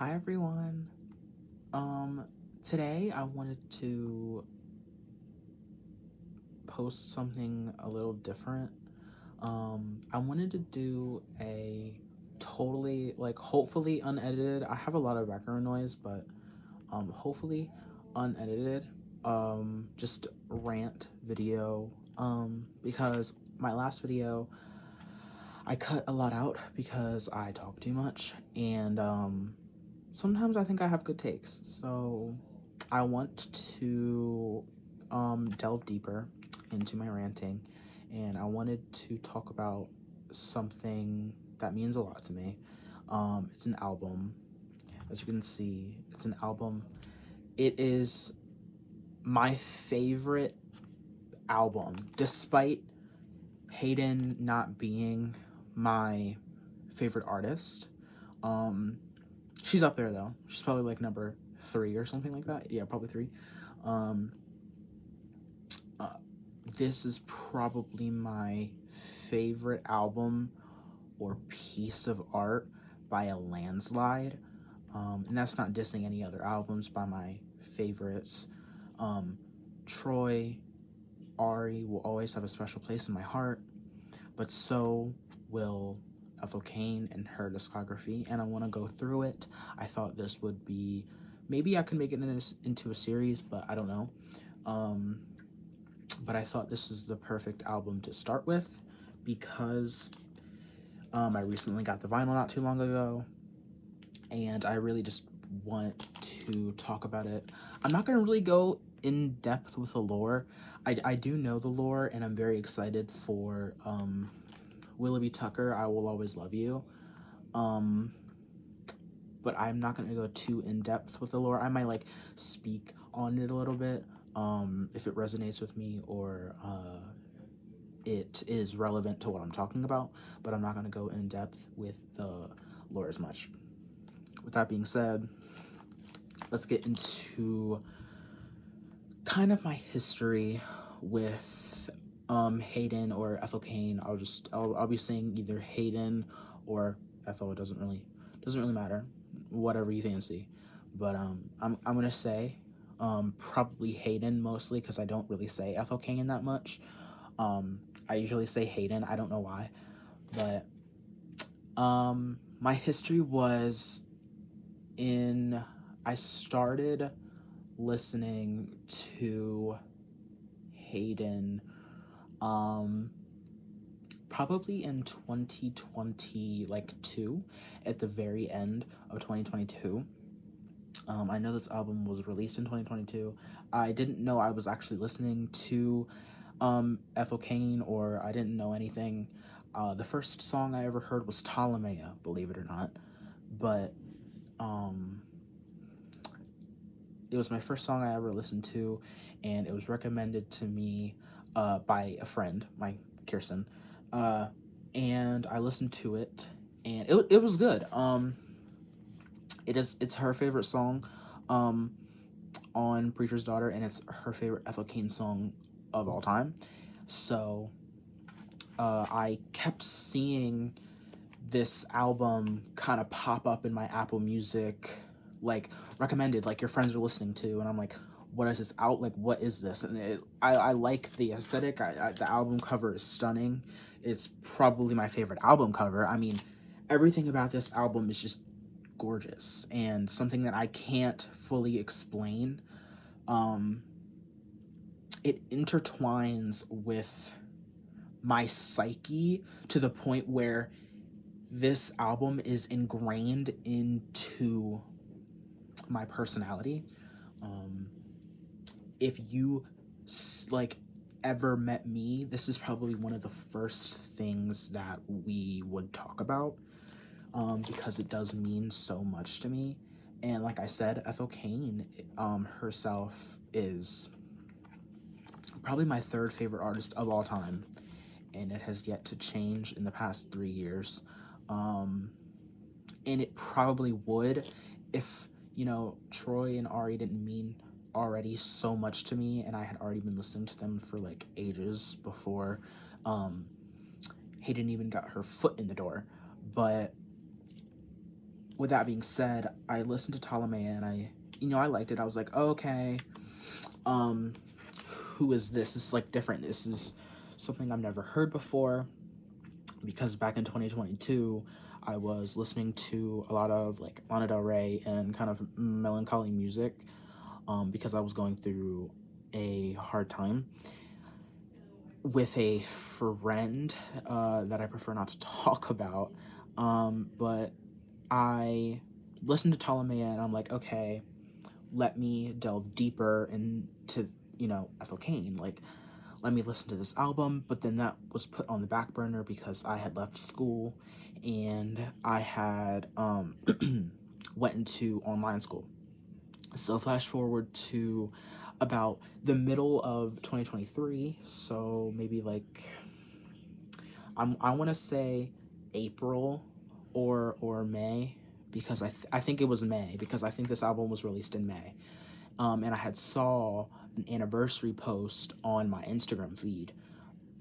Hi everyone. Um Today I wanted to post something a little different. I wanted to do a totally hopefully unedited. I have a lot of background noise, but hopefully unedited just rant video because my last video I cut a lot out because I talk too much, and sometimes I think I have good takes. So I want to delve deeper into my ranting, and I wanted to talk about something that means a lot to me. It's an album. As you can see, it's an album. It is my favorite album, despite Hayden not being my favorite artist. Um, she's up there though. She's probably like number 3 or something like that. Yeah, probably 3. Um, uh, this is probably my favorite album or piece of art by a landslide. And that's not dissing any other albums by my favorites. Um, Troy, Ari will always have a special place in my heart, but so will Ethel Cain and her discography, and I want to go through it. I thought this would be, maybe I could make it into a series, but I don't know. Um, but I thought this is the perfect album to start with because I recently got the vinyl not too long ago, and I really just want to talk about it. I'm not going to really go in depth with the lore. I do know the lore, and I'm very excited for Willoughby Tucker, I Will Always Love You. But I'm not going to go too in depth with the lore. I might like speak on it a little bit if it resonates with me, or it is relevant to what I'm talking about, but I'm not going to go in depth with the lore as much. With that being said, let's get into kind of my history with Hayden or Ethel Cain. I'll be saying either Hayden or Ethel. It doesn't really matter, whatever you fancy. But I'm gonna say probably Hayden mostly because I don't really say Ethel Cain that much. I usually say Hayden. I don't know why, but my history was in. I started listening to Hayden probably in 2020, like 2, at the very end of 2022. I know this album was released in 2022. I didn't know I was actually listening to Ethel Cain, or I didn't know anything. The first song I ever heard was Ptolemea, believe it or not, but it was my first song I ever listened to, and it was recommended to me by a friend, my Kirsten, and I listened to it, and it was good. It's her favorite song on Preacher's Daughter, and it's her favorite Ethel Cain song of all time. So I kept seeing this album kind of pop up in my Apple Music, like recommended, like your friends are listening to, and I'm like, what is this out? Like, what is this? And I like the aesthetic. The album cover is stunning. It's probably my favorite album cover. I mean, everything about this album is just gorgeous and something that I can't fully explain. It intertwines with my psyche to the point where this album is ingrained into my personality. If you like ever met me, this is probably one of the first things that we would talk about, because it does mean so much to me. And like I said, Ethel Cain herself is probably my third favorite artist of all time, and it has yet to change in the past 3 years. And it probably would if, Troy and Ari didn't mean already so much to me, and I had already been listening to them for like ages before Hayden even got her foot in the door. But with that being said, I listened to Ptolemy and I liked it. I was like, oh, okay, um, who is this? This is like different. This is something I've never heard before, because back in 2022, I was listening to a lot of like Lana Del Rey and kind of melancholy music, because I was going through a hard time with a friend that I prefer not to talk about. But I listened to Ptolemy and I'm like, okay, let me delve deeper into, Ethel Cain. Like, let me listen to this album. But then that was put on the back burner because I had left school and I had went into online school. So flash forward to about the middle of 2023, so maybe like I want to say April or May, because I think it was May, because I think this album was released in May. And I had saw an anniversary post on my Instagram feed,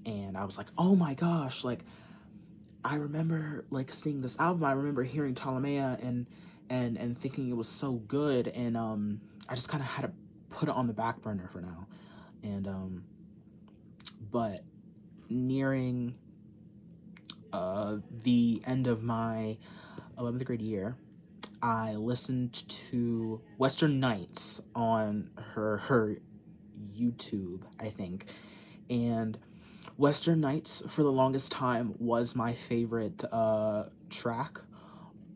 and I was like, oh my gosh, like I remember like seeing this album. I remember hearing Ptolemea and thinking it was so good, and I just kind of had to put it on the back burner for now. And but nearing the end of my 11th grade year, I listened to Western Nights on her YouTube, I think. And Western Nights for the longest time was my favorite track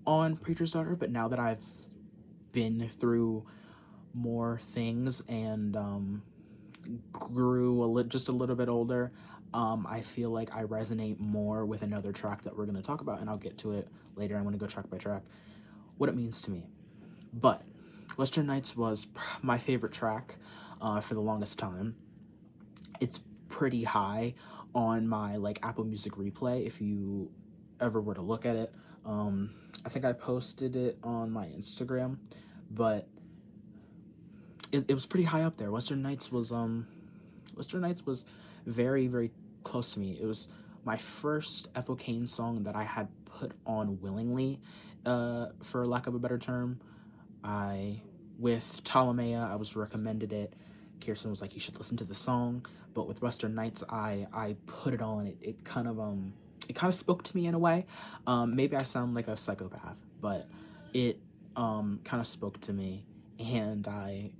on Preacher's Daughter, but now that I've been through more things and grew just a little bit older, I feel like I resonate more with another track that we're going to talk about, and I'll get to it later. I'm going to go track by track, what it means to me. But Western Nights was my favorite track for the longest time. It's pretty high on my like Apple Music replay if you ever were to look at it. I think I posted it on my Instagram, but it was pretty high up there. Western Nights was very, very close to me. It was my first Ethel Cain song that I had put on willingly, for lack of a better term. With Ptolemea, I was recommended it. Kirsten was like, you should listen to the song. But with Western Nights, I put it on. It kind of spoke to me in a way. Maybe I sound like a psychopath, but it kind of spoke to me, and I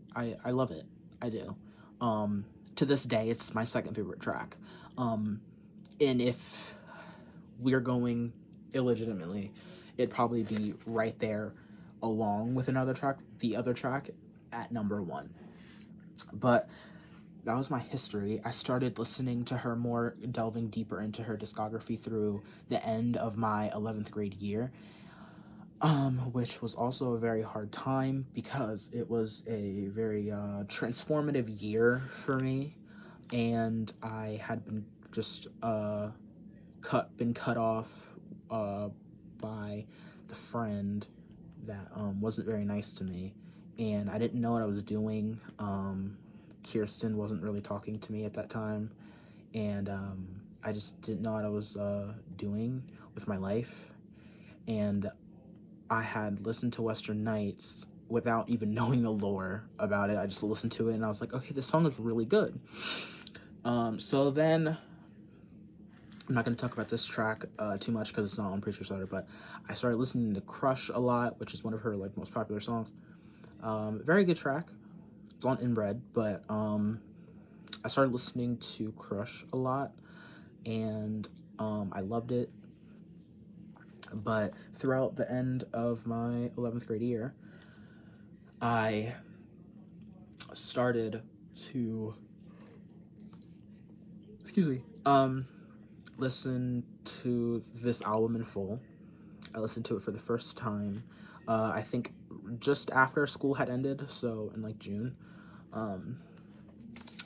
love it. I do. To this day, it's my second favorite track. And if we're going illegitimately, it'd probably be right there along with the other track at number one. But that was my history. I started listening to her more, delving deeper into her discography through the end of my 11th grade year, which was also a very hard time because it was a very transformative year for me, and I had been just cut off by the friend that wasn't very nice to me, and I didn't know what I was doing. Kirsten wasn't really talking to me at that time, and I just didn't know what I was doing with my life. And I had listened to Western Nights without even knowing the lore about it. I just listened to it and I was like, okay, this song is really good. So then, I'm not going to talk about this track too much because it's not on Preacher's Daughter, but I started listening to Crush a lot, which is one of her like most popular songs. Very good track. It's on Inbred, but I started listening to Crush a lot, and I loved it. But throughout the end of my 11th grade year, I started to, listen to this album in full. I listened to it for the first time, I think just after school had ended, so in like June. I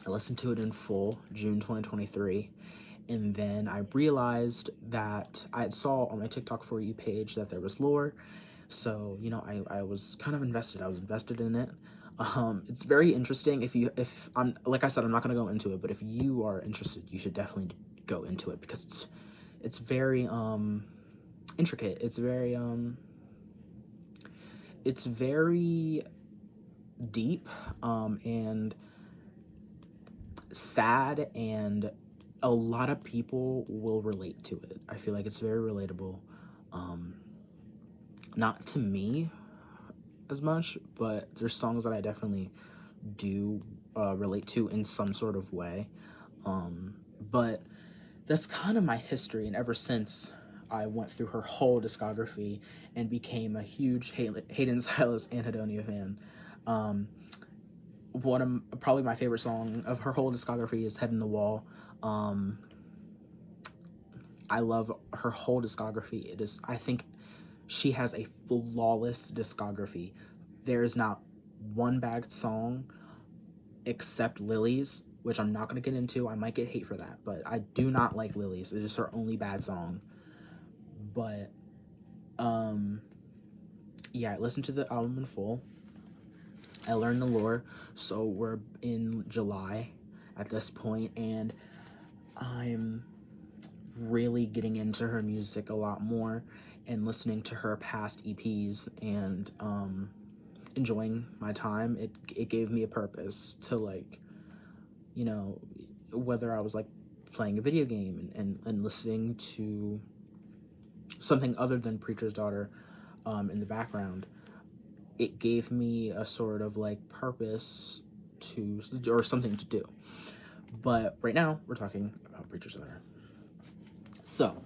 listened to it in full, June 2023, and then I realized that I saw on my TikTok For You page that there was lore, so, I was kind of invested. I was invested in it. It's very interesting. If I'm, like I said, I'm not going to go into it, but if you are interested, you should definitely go into it, because it's very, intricate. It's very, it's very deep, and sad, and a lot of people will relate to it. I feel like it's very relatable. Um, Not to me as much, but there's songs that I definitely do relate to in some sort of way. But that's kind of my history, and ever since I went through her whole discography and became a huge Hayden Silas Anhedonia fan. Um, One of probably my favorite song of her whole discography is "Head in the Wall." Um, I love her whole discography. It is, I think, she has a flawless discography. There is not one bad song except Lily's, which I'm not going to get into. I might get hate for that, but I do not like Lily's. It is her only bad song. But yeah, I listened to the album in full. I learned the lore. So we're in July at this point, and I'm really getting into her music a lot more and listening to her past EPs, and enjoying my time. It gave me a purpose to, like, you know, whether I was like playing a video game and listening to something other than Preacher's Daughter in the background, it gave me a sort of like purpose to, or something to do. But right now we're talking about Preacher's Daughter. So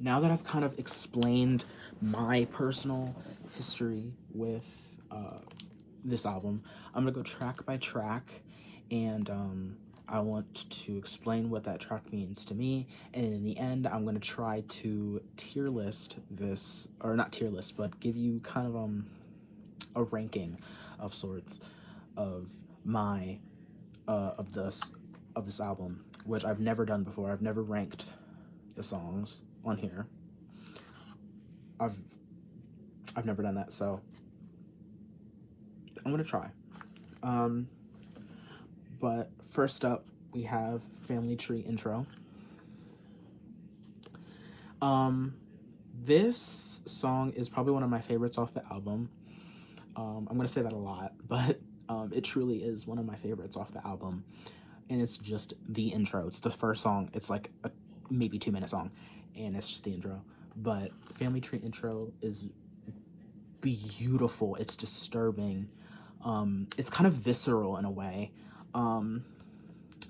now that I've kind of explained my personal history with this album, I'm gonna go track by track, and I want to explain what that track means to me, and in the end I'm gonna try to tier list this, or not tier list, but give you kind of a ranking of sorts of my of this album, which I've never done before. I've never ranked the songs on here. I've never done that, so I'm gonna try. But first up, we have Family Tree intro. This song is probably one of my favorites off the album. I'm gonna say that a lot, but it truly is one of my favorites off the album. And it's just the intro. It's the first song. It's like a maybe 2-minute song, and it's just the intro. But Family Tree intro is beautiful. It's disturbing. It's kind of visceral in a way.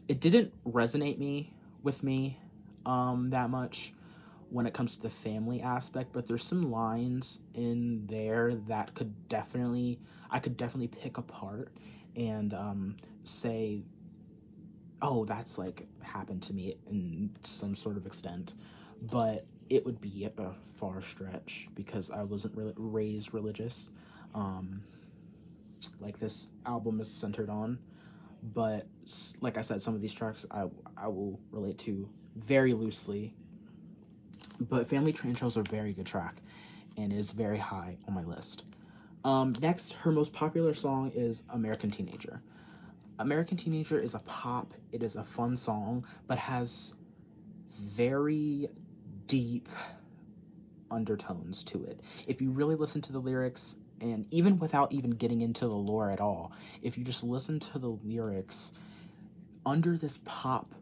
It didn't resonate with me that much when it comes to the family aspect, but there's some lines in there that I could definitely pick apart and say, oh, that's like happened to me in some sort of extent. But it would be a far stretch because I wasn't really raised religious, like this album is centered on. But like I said, some of these tracks I will relate to very loosely. But Family Tree intro is a very good track, and is very high on my list. Next, her most popular song is American Teenager. American Teenager is a pop. It is a fun song, but has very deep undertones to it. If you really listen to the lyrics, and even without even getting into the lore at all, if you just listen to the lyrics, under this pop,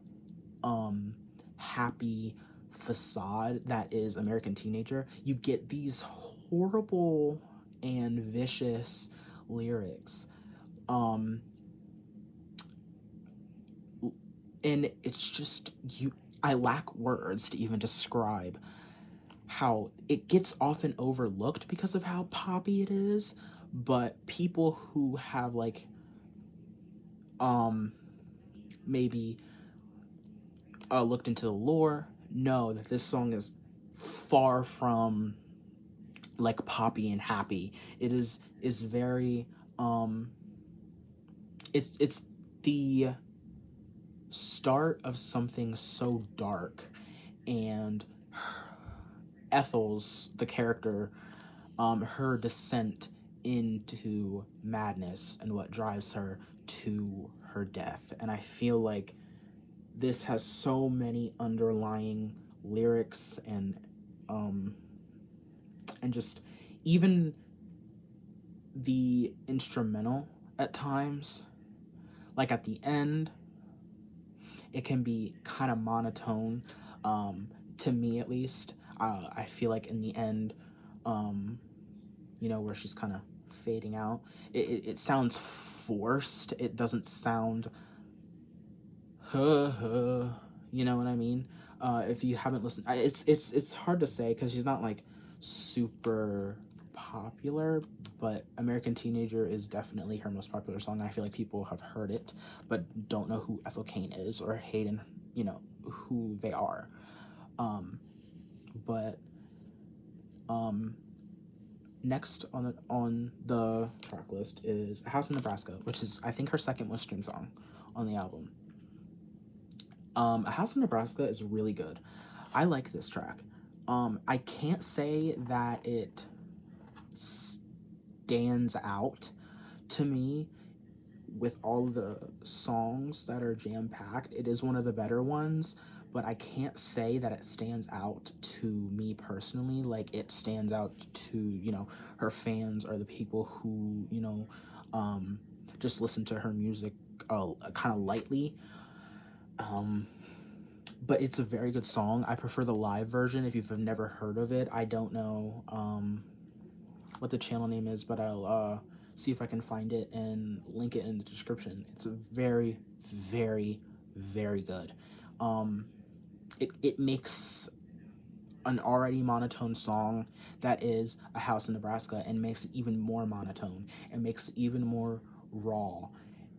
happy facade that is American Teenager, you get these horrible and vicious lyrics. And it's just, I lack words to even describe how it gets often overlooked because of how poppy it is, but people who have like maybe looked into the lore know that this song is far from like poppy and happy. It is very it's the start of something so dark, and Ethel's, the character, her descent into madness and what drives her to her death. And I feel like this has so many underlying lyrics and just even the instrumental at times, like at the end, it can be kind of monotone, to me at least. I feel like in the end, where she's kind of fading out, it sounds forced. It doesn't sound, you know what I mean? If you haven't listened, it's hard to say because she's not like super popular, but American Teenager is definitely her most popular song. I feel like people have heard it but don't know who Ethel Cain is or Hayden, who they are. But next on the track list is A House in Nebraska, which is, I think, her second most streamed song on the album. A House in Nebraska is really good. I like this track. I can't say that it stands out to me with all the songs that are jam-packed. It is one of the better ones, but I can't say that it stands out to me personally like it stands out to, her fans or the people who, just listen to her music kind of lightly. But it's a very good song. I prefer the live version if you've never heard of it. I don't know what the channel name is, but I'll see if I can find it and link it in the description. It's a very, very, very good. It makes an already monotone song that is A House in Nebraska and makes it even more monotone and makes it even more raw.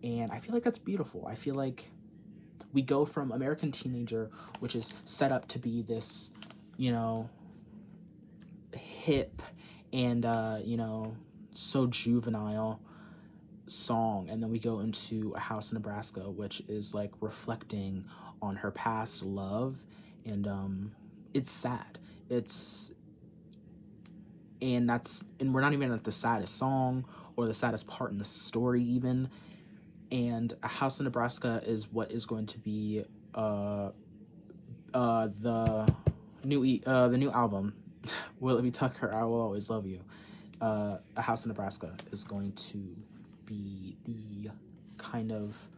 And I feel like that's beautiful. I feel like we go from American Teenager, which is set up to be this, hip and, so juvenile song, and then we go into A House in Nebraska, which is like reflecting on her past love, and it's sad. And we're not even at the saddest song or the saddest part in the story even. And A House in Nebraska is what is going to be the new album. Will It Be Tucker? I Will Always Love You. A House in Nebraska is going to be the kind of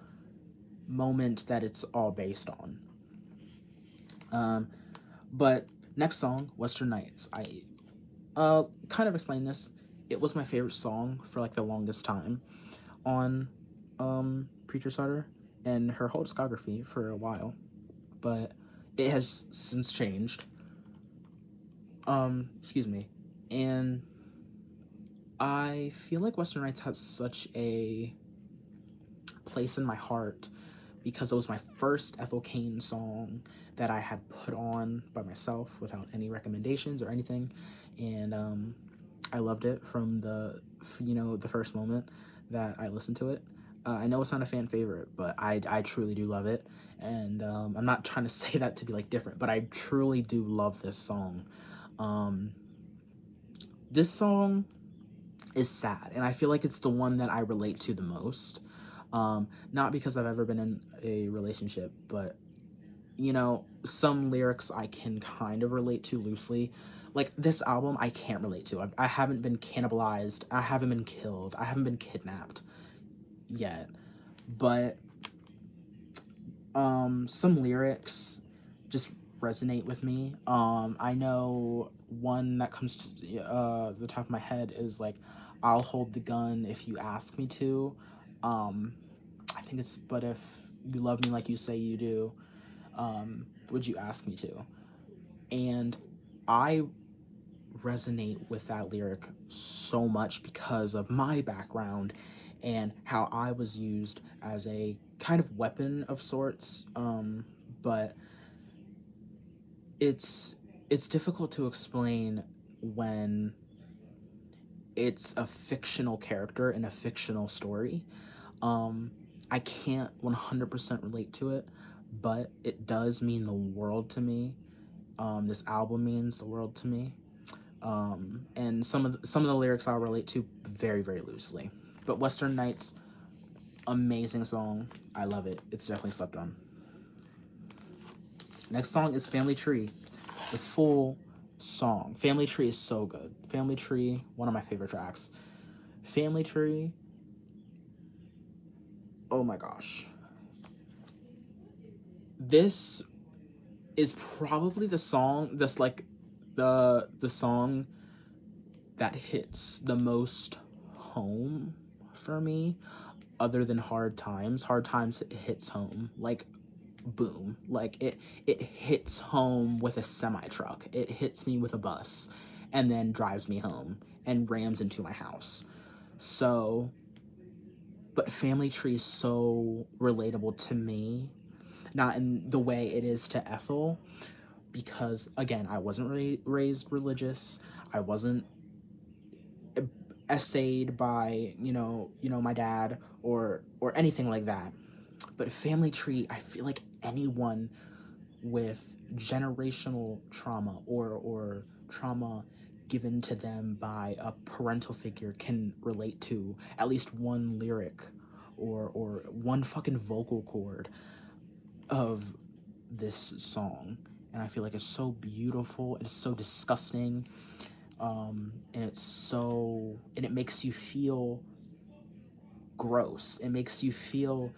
moment that it's all based on. But next song, Western Nights. I kind of explained this. It was my favorite song for like the longest time on Preacher Starter and her whole discography for a while, but it has since changed. Excuse me. And I feel like Western Nights has such a place in my heart because it was my first Ethel Cain song that I had put on by myself without any recommendations or anything, and I loved it from the first moment that I listened to it. I know it's not a fan favorite, but I truly do love it, and I'm not trying to say that to be like different, but I truly do love this song. This song is sad, and I feel like it's the one that I relate to the most. Not because I've ever been in a relationship, but some lyrics I can kind of relate to loosely. Like this album, I can't relate to. I haven't been cannibalized. I haven't been killed. I haven't been kidnapped yet. But some lyrics just resonate with me. I know one that comes to the top of my head is like, I'll hold the gun if you ask me to. I think it's, but if you love me like you say you do, would you ask me to? And I resonate with that lyric so much because of my background and how I was used as a kind of weapon of sorts. But it's difficult to explain when it's a fictional character in a fictional story. I can't 100% relate to it, but it does mean the world to me. This album means the world to me. And some of the lyrics I'll relate to very, very loosely. But Western Nights, amazing song. I love it. It's definitely slept on. Next song is Family Tree. The full song. Family Tree is so good. Family Tree, one of my favorite tracks. Family Tree, oh my gosh. This is probably the song that's like the song that hits the most home for me, other than Hard Times. Hard Times hits home like boom. Like it hits home with a semi truck. It hits me with a bus and then drives me home and rams into my house. So, but Family Tree is so relatable to me, not in the way it is to Ethel, because again, I wasn't raised religious. I wasn't essayed by my dad or anything like that. But Family Tree, I feel like anyone with generational trauma or trauma given to them by a parental figure can relate to at least one lyric or one fucking vocal chord of this song. And I feel like it's so beautiful, it's so disgusting, and it makes you feel gross. It makes you feel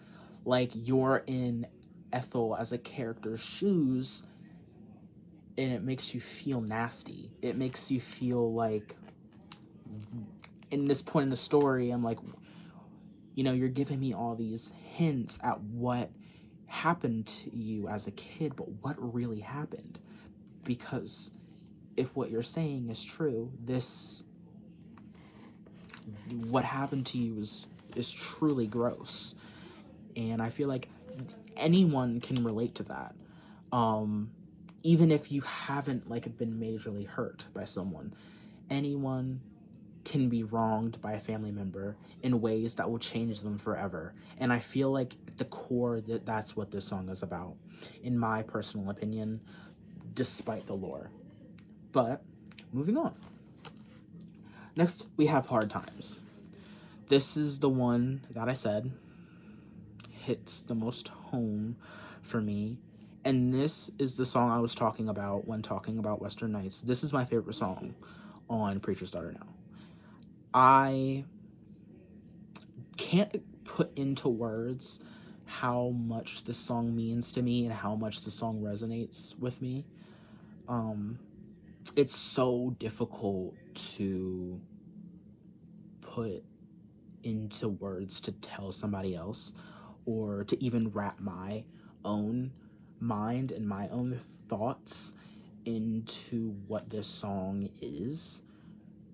like you're in Ethel as a character's shoes, and it makes you feel nasty. It makes you feel like, in this point in the story, I'm like, you're giving me all these hints at what happened to you as a kid, but what really happened? Because if what you're saying is true, what happened to you is truly gross. And I feel like anyone can relate to that. Even if you haven't like been majorly hurt by someone, anyone can be wronged by a family member in ways that will change them forever. And I feel like at the core that's what this song is about, in my personal opinion, despite the lore. But moving on. Next, we have Hard Times. This is the one that I said hits the most home for me. And this is the song I was talking about when talking about Western Nights. This is my favorite song on Preacher's Daughter Now. I can't put into words how much this song means to me and how much the song resonates with me. It's so difficult to put into words to tell somebody else, or to even wrap my own mind and my own thoughts into what this song is,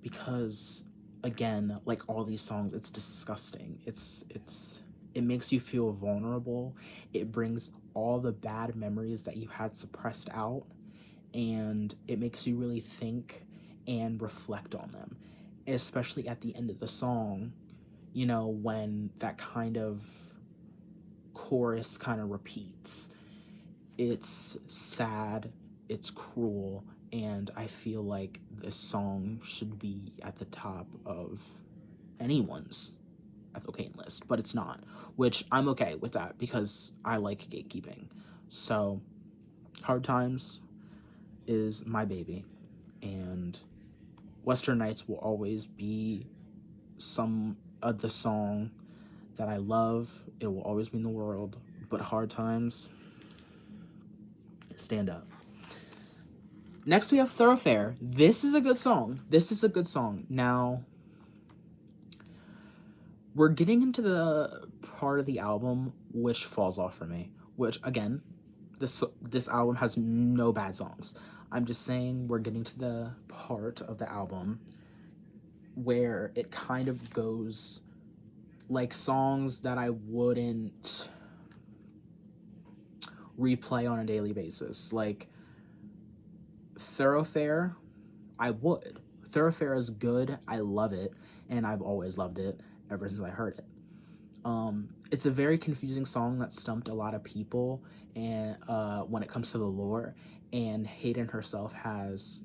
because again, like all these songs, it's disgusting. It makes you feel vulnerable. It brings all the bad memories that you had suppressed out, and it makes you really think and reflect on them, especially at the end of the song, when that kind of chorus kind of repeats. It's sad, it's cruel, and I feel like this song should be at the top of anyone's Ethel Cain list, but it's not, which I'm okay with that because I like gatekeeping. So, Hard Times is my baby, and Western Nights will always be some of the song that I love. It will always be in the world, but Hard Times, stand up. Next we have Thoroughfare. This is a good song. Now, we're getting into the part of the album which falls off for me, which again, this album has no bad songs. I'm just saying we're getting to the part of the album where it kind of goes like songs that I wouldn't replay on a daily basis. Like Thoroughfare, I would. Thoroughfare is good. I love it, and I've always loved it ever since I heard it. It's a very confusing song that stumped a lot of people, and when it comes to the lore, and Hayden herself has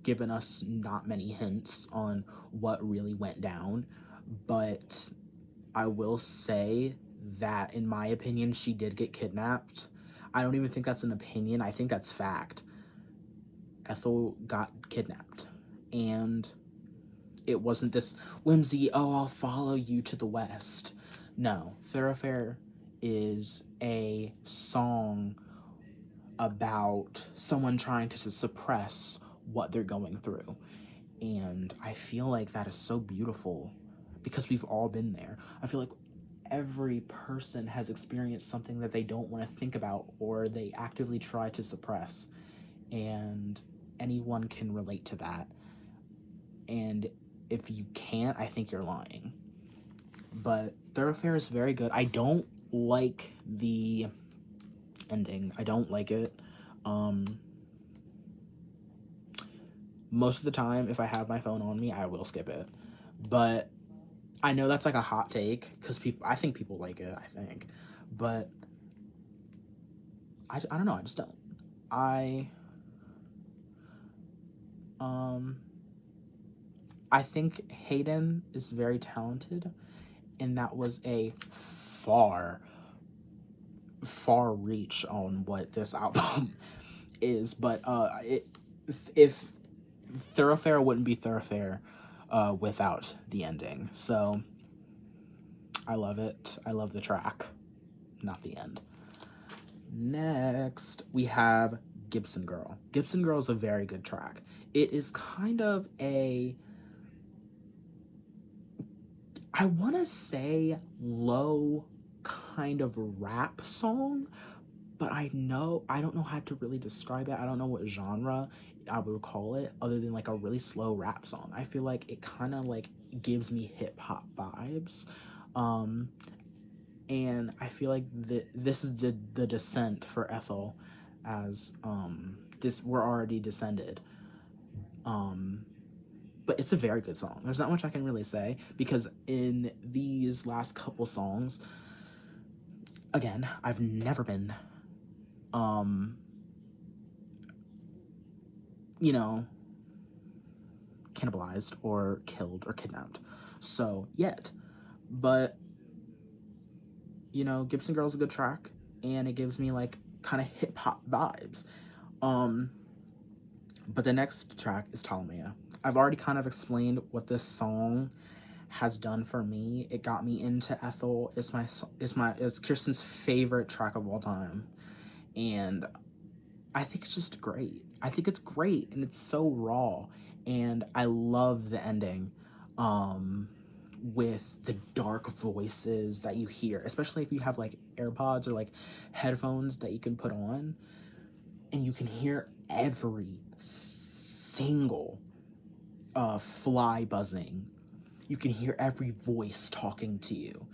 given us not many hints on what really went down, but I will say that, in my opinion, she did get kidnapped. I don't even think that's an opinion. I think that's fact. Ethel got kidnapped. And it wasn't this whimsy, oh, I'll follow you to the west. No, Thoroughfare is a song about someone trying to suppress what they're going through. And I feel like that is so beautiful because we've all been there. I feel like every person has experienced something that they don't want to think about or they actively try to suppress. And anyone can relate to that. And if you can't, I think you're lying. But Thoroughfare is very good. I don't like the ending. I don't like it. Most of the time, if I have my phone on me, I will skip it. But I know that's like a hot take because I think people like it. I think, but I don't know. I just don't. I think Hayden is very talented, and that was a far reach on what this album is. But if Thoroughfare wouldn't be Thoroughfare without the ending. So I love it. I love the track, not the end. Next, we have Gibson Girl. Gibson Girl is a very good track. It is kind of a, I want to say low kind of rap song, but I don't know how to really describe it. I don't know what genre I would call it other than like a really slow rap song. I feel like it kind of like gives me hip hop vibes. And I feel like this is the descent for Ethel, as we're already descended. But it's a very good song. There's not much I can really say because in these last couple songs, again, I've never been cannibalized or killed or kidnapped. So, yet. But, Gibson Girl is a good track, and it gives me, like, kind of hip-hop vibes. But the next track is Ptolemy. I've already kind of explained what this song has done for me. It got me into Ethel. It's Kirsten's favorite track of all time. And I think it's just great. I think it's great, and it's so raw, and I love the ending with the dark voices that you hear, especially if you have like AirPods or like headphones that you can put on, and you can hear every single fly buzzing. You can hear every voice talking to you.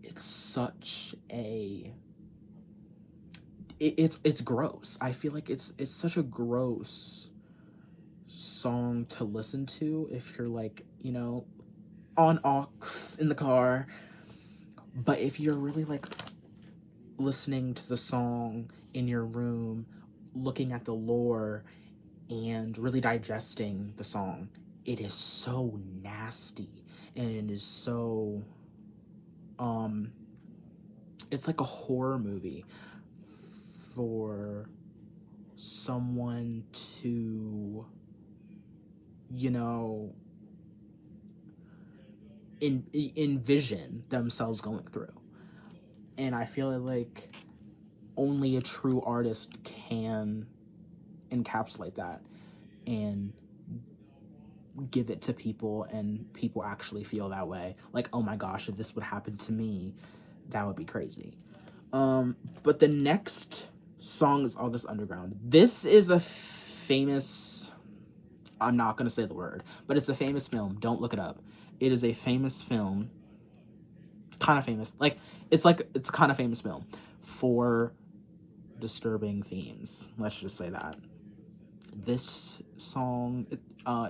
It's such a it's gross. I feel like it's such a gross song to listen to if you're like, on aux in the car. But if you're really like listening to the song in your room, looking at the lore and really digesting the song, it is so nasty, and it is so it's like a horror movie for someone to, envision themselves going through. And I feel like only a true artist can encapsulate that and give it to people, and people actually feel that way. Like, oh my gosh, if this would happen to me, that would be crazy. But the next song is August Underground. This is a famous, I'm not going to say the word, but it's a famous film. Don't look it up. It is a famous film. Kind of famous. It's kind of famous film for disturbing themes. Let's just say that. This song,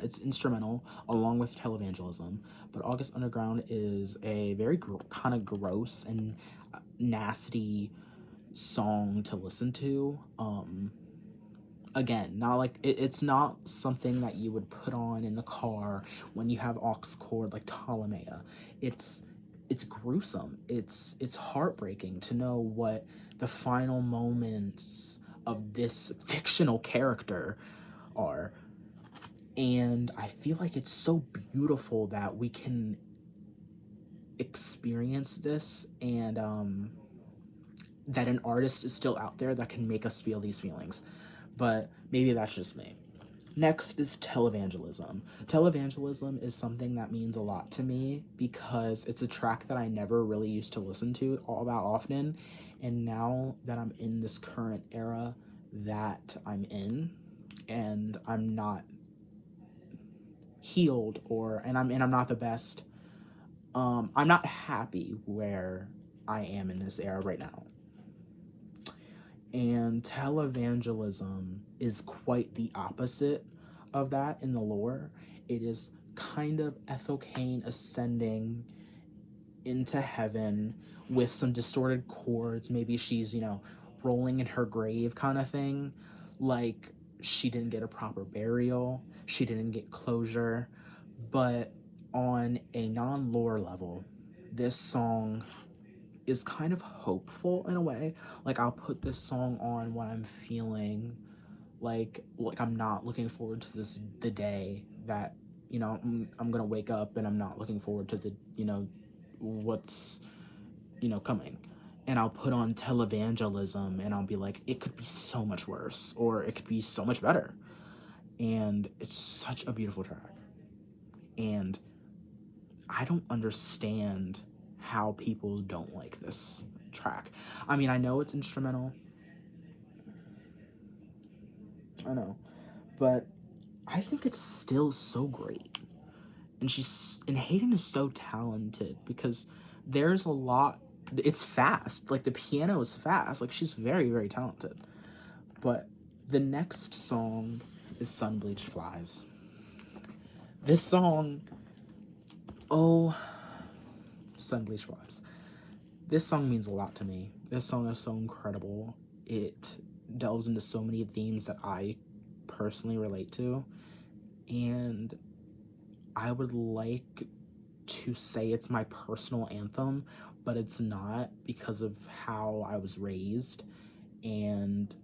it's instrumental along with televangelism, but August Underground is a very kind of gross and nasty song to listen to. Again, not like it's not something that you would put on in the car when you have aux cord like Ptolemy. It's gruesome. It's heartbreaking to know what the final moments of this fictional character are. And I feel like it's so beautiful that we can experience this, and that an artist is still out there that can make us feel these feelings. But maybe that's just me. Next is televangelism. Televangelism is something that means a lot to me because it's a track that I never really used to listen to all that often. And now that I'm in this current era that I'm in, and I'm not healed, or and I'm not the best, I'm not happy where I am in this era right now. And televangelism is quite the opposite of that in the lore. It is kind of Ethel Cain ascending into heaven with some distorted chords. Maybe she's, rolling in her grave kind of thing. Like, she didn't get a proper burial, she didn't get closure. But on a non lore level, this song is kind of hopeful in a way. Like, I'll put this song on when I'm feeling like I'm not looking forward to the day that I'm gonna wake up, and I'm not looking forward to the what's coming. And I'll put on televangelism, and I'll be like, it could be so much worse, or it could be so much better. And it's such a beautiful track. And I don't understand how people don't like this track. I mean, I know it's instrumental. I know. But I think it's still so great. And Hayden is so talented because there's a lot, it's fast. Like, the piano is fast. Like, she's very, very talented. But the next song is Sun Bleached Flies. This song, oh, Sun Bleached Flies. This song means a lot to me. This song is so incredible. It delves into so many themes that I personally relate to. And I would like to say it's my personal anthem, but it's not, because of how I was raised and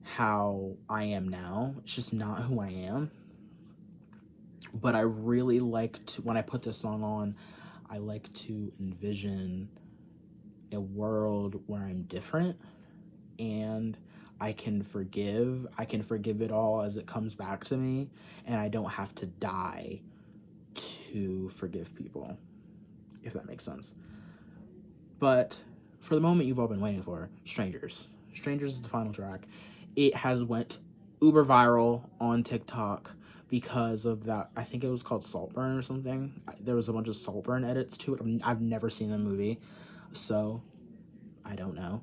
how I am now. It's just not who I am. But I really like to, when I put this song on, I like to envision a world where I'm different, and I can forgive it all as it comes back to me, and I don't have to die to forgive people, if that makes sense. But for the moment you've all been waiting for, Strangers is the final track. It has went uber viral on TikTok because of that. I think it was called Saltburn or something. There was a bunch of Saltburn edits to it. I've never seen the movie, so I don't know,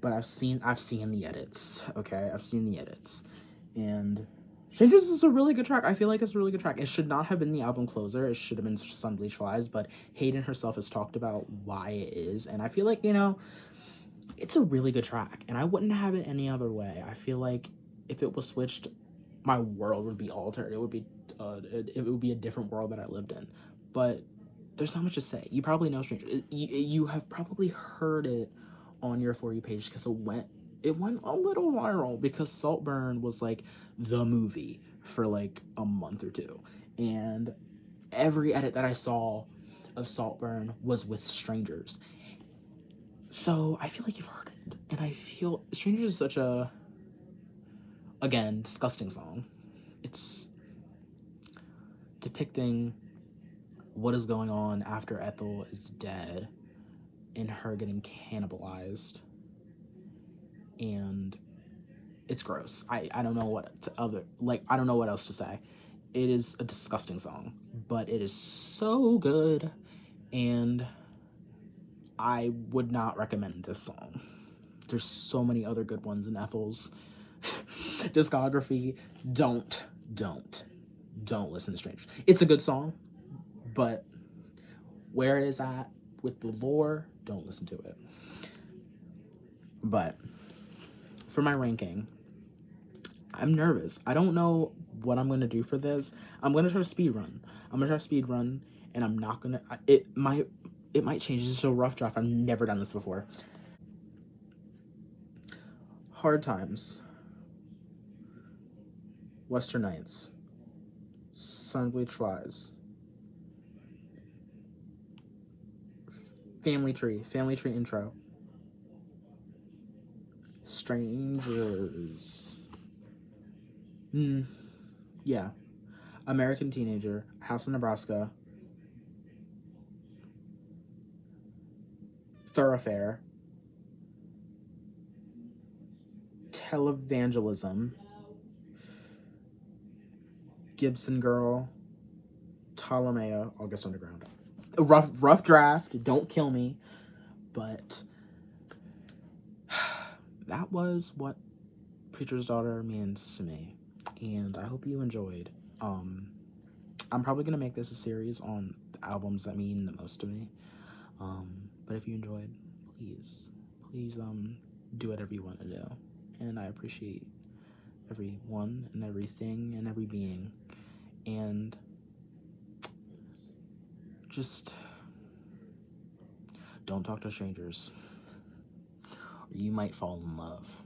but I've seen the edits. Okay, I've seen the edits, and Strangers is a really good track. I feel like it's a really good track. It should not have been the album closer. It should have been Sun Bleached Flies, but Hayden herself has talked about why it is, and I feel like, it's a really good track, and I wouldn't have it any other way. I feel like if it was switched, my world would be altered. It would be a different world that I lived in. But there's not much to say. You probably know Strangers. You have probably heard it on your For You page because it went a little viral because Saltburn was like the movie for like a month or two, and every edit that I saw of Saltburn was with Strangers. So I feel like you've heard it, and I feel Strangers is such a, again, disgusting song. It's depicting what is going on after Ethel is dead and her getting cannibalized, and it's gross. I don't know I don't know what else to say. It is a disgusting song, but it is so good, and I would not recommend this song. There's so many other good ones in Ethel's discography. Don't listen to Strangers. It's a good song, but where it is at with the lore, don't listen to it. But for my ranking, I'm nervous. I don't know what I'm gonna do for this. I'm gonna try to speed run. And I'm not gonna. It might change. This is a rough draft. I've never done this before. Hard Times, Western Nights, Sun Bleach Flies. Family Tree intro. Strangers. Yeah. American Teenager. House in Nebraska. Thoroughfare. Televangelism. Gibson Girl. Ptolemaea. August Underground. A rough draft. Don't kill me. But that was what Preacher's Daughter means to me. And I hope you enjoyed. I'm probably going to make this a series on the albums that mean the most to me. But if you enjoyed, please do whatever you want to do. And I appreciate everyone and everything and every being. And just don't talk to strangers, or you might fall in love.